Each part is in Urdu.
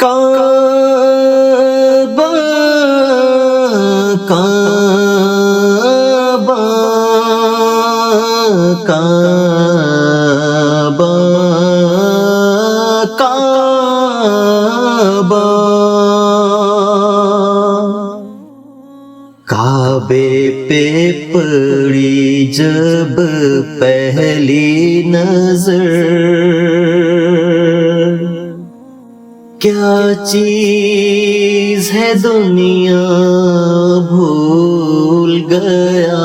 کعبہ کعبہ کعبہ کعبہ کعبے پہ پڑی جب پہلی نظر کیا چیز ہے دنیا بھول گیا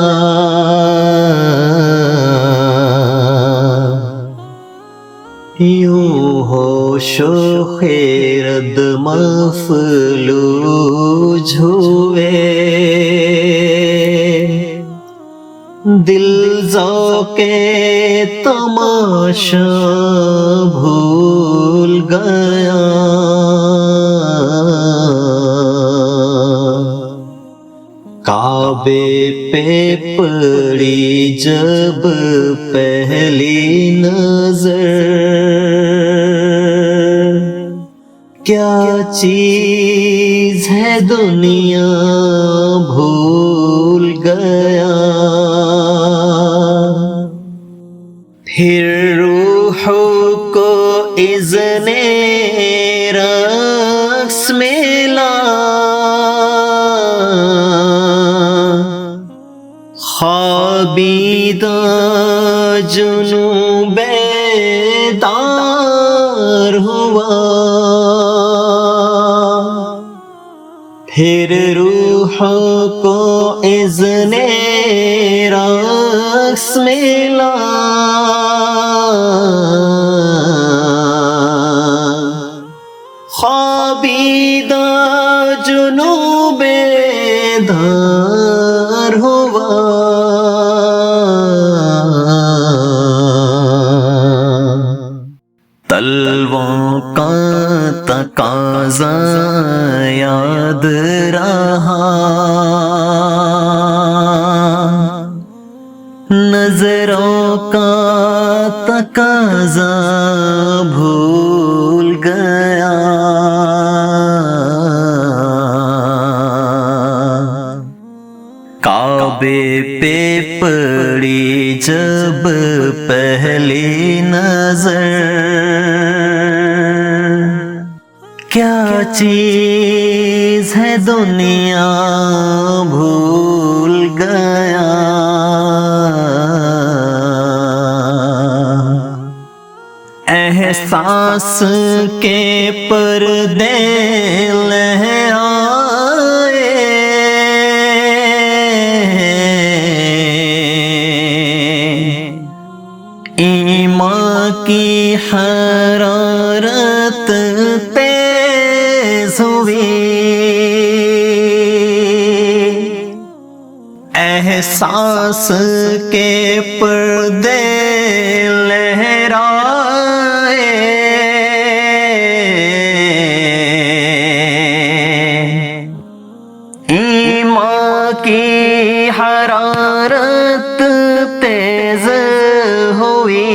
یوں ہوش و خیرت مفلوج ہوئے دل ذوق تماشا بھول گیا کعبے پہ پڑی جب پہلی نظر کیا چیز ہے دنیا بھول گیا پھر روح کو اذن رقص ملا خوابیدہ جنوں بیدار ہوا پھر روح کو اذن رقص ملا خوابیدہ جنوں بیدار ہوا تلووں کا تقاضا یاد رہا نظروں کا تقاضا بھول گیا کعبے پہ پڑی جب پہلی نظر کیا چیز ہے دنیا بھول گیا احساس کے پردے لہرائے ایمان کی حرارت تیز ہوئی احساس کے پردے لہرائے ایمان کی حرارت تیز ہوئی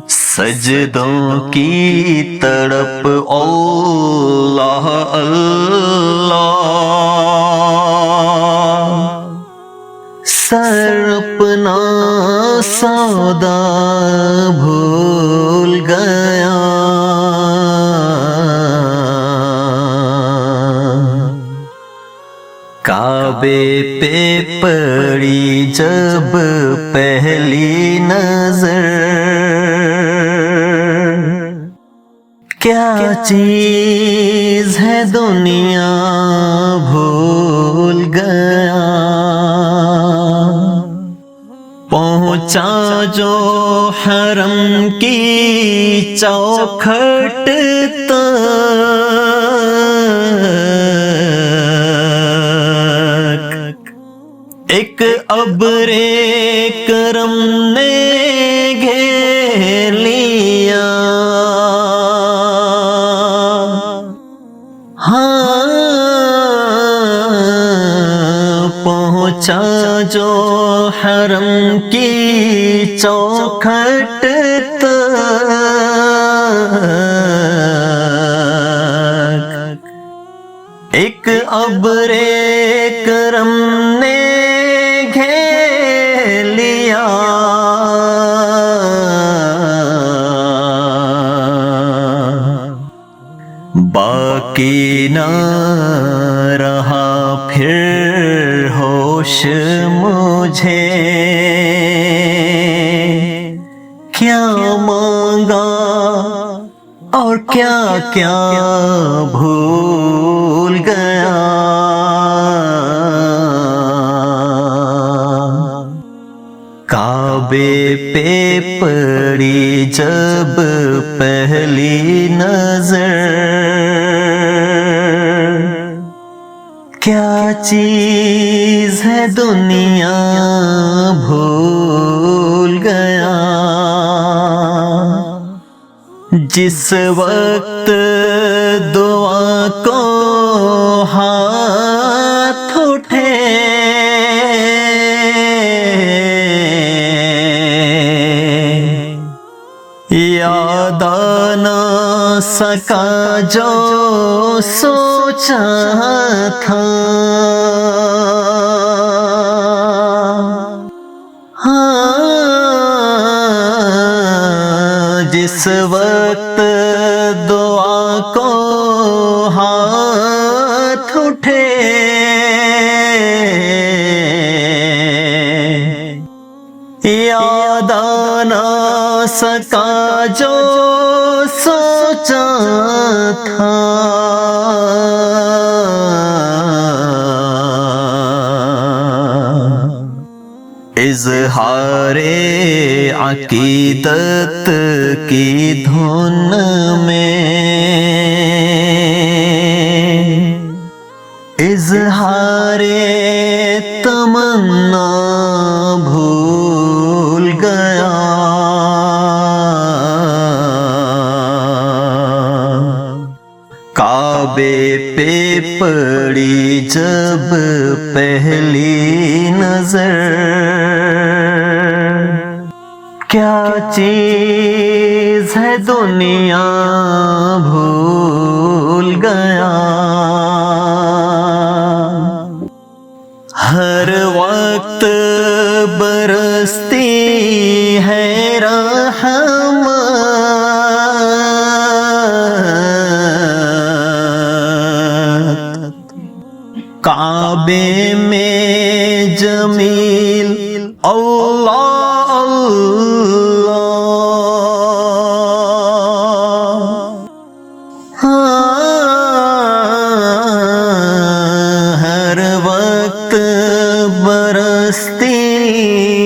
سجدوں کی تڑپ اللہ اللہ سر اپنا سودا بھول گیا کعبے پہ پڑی جب پہلی نظر کیا چیز ہے دنیا بھول گیا پہنچا جو حرم کی چوکھٹ تک ایک ابر کرم نے گھیر لیا پہنچا جو حرم کی چوکھٹ تک ایک ابر کرم نے گھیر لیا، باقی نہ رہا پھر ہوش مجھے، کیا مانگا اور کیا کیا بھول گیا، کعبے پہ پڑی جب پہلی نظر، کیا چیز ہے دنیا بھول گیا، جس وقت دعا کو ہاتھ اٹھے، یاد آنا سکا جو سوچا تھا، جس وقت دعا کو ہاتھ اٹھے، یاد آنا سکا جو سوچا تھا، اظہار عقیدت کی دھن میں، اظہار تمنا بھول گیا، کعبے پہ پڑی جب پہلی نظر، کیا چیز ہے دنیا بھول گیا، ہر وقت برستی ہے رحمت، کعبے میں جمیل اللہ اللہ، ہر وقت برستی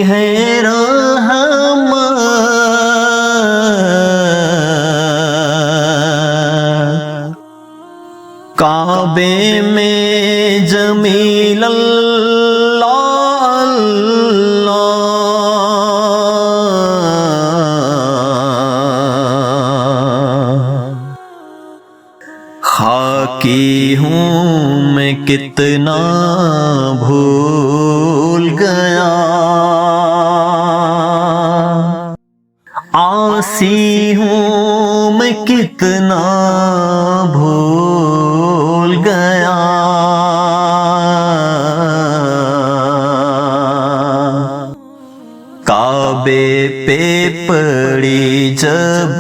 ہے رحمت، کعبے میں جمیل اللہ اللہ، خاکی ہوں میں کتنا بھول گیا، عاصی ہوں میں کتنا بھول گیا، کعبے پہ پڑی جب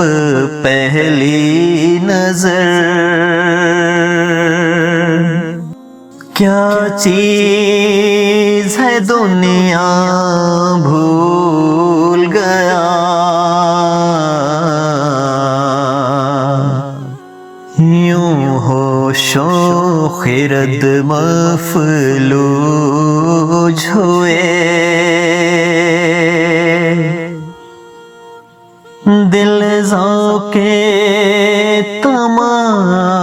پہلی نظر، کیا چیز ہے دنیا بھول گیا، یوں ہوش و خرد مفلوج ہوئے، دل ذوقِ تماشا